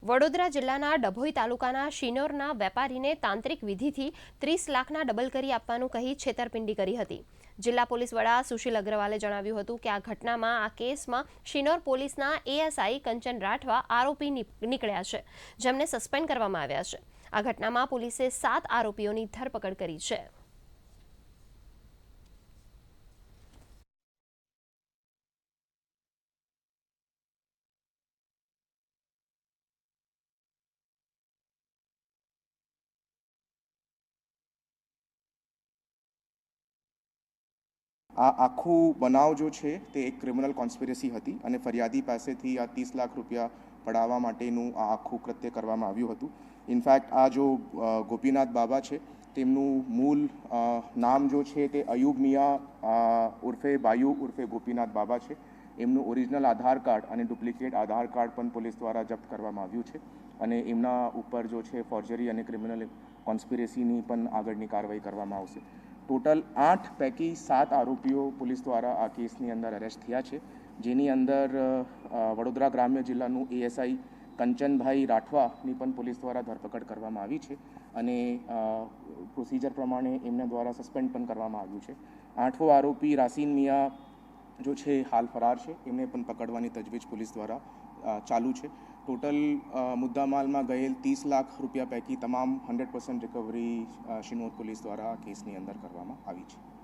વડોદરા જિલ્લાના ડભોઈ તાલુકાના શિનોરના વેપારીને તાંત્રિક વિધિથી 30 લાખના ડબલ કરી આપવાનું કહી છેતરપિંડી કરી હતી। જિલ્લા પોલીસ વડા સુશીલ અગ્રવાલે જણાવ્યું હતું કે આ કેસમાં શિનોર પોલીસના એએસઆઈ કંચન રાઠવા આરોપી નીકળ્યા છે, જેમને સસ્પેન્ડ કરવામાં આવ્યા છે। આ ઘટનામાં પોલીસે 7 આરોપીઓની ધરપકડ કરી છે। આ આખું બનાવ જો છે તે એક ક્રિમિનલ કોન્સ્પિરસી હતી અને ફરિયાદી પાસેથી આ 30 લાખ રૂપિયા પડાવવા માટેનું આ આખું કૃત્ય કરવામાં આવ્યું હતું। ઇનફેક્ટ આ જો ગોપીનાથ બાબા છે તેમનું મૂળ નામ જો છે તે અયુબ મિયા ઉર્ફે બાયુ ઉર્ફે ગોપીનાથ બાબા છે। એમનું ઓરિજિનલ આધાર કાર્ડ અને ડુપ્લિકેટ આધાર કાર્ડ પણ પોલીસ દ્વારા જપ્ત કરવામાં આવ્યું છે અને એમના ઉપર જો છે ફોર્જરી અને ક્રિમિનલ કોન્સ્પિરસીની પણ આગળની કાર્યવાહી કરવામાં આવશે। टोटल 8 पैकी 7 आरोपीओ पुलिस द्वारा आ केसनी अंदर अरेस्ट थया छे, जेनी अंदर वडोदरा ग्राम्य जिल्लाનું एएसआई कंचनभाई राठवानी पण पुलिस द्वारा धरपकड़ करवामां आवी छे અને प्रोसीजर प्रमाणे एमने द्वारा सस्पेन्ड पण करवामां आव्युं छे। 8वो आरोपी रासिन मिया जो छे हाल फरार छे, एमने पण पकड़वानी तजवीज पुलिस द्वारा चालू छे। टोटल मुद्दामालમાં ગયેલ 30 લાખ રૂપિયા પૈકી તમામ 100% રિકવરી શિનોર પોલીસ દ્વારા કેસની અંદર કરવામાં આવી છે।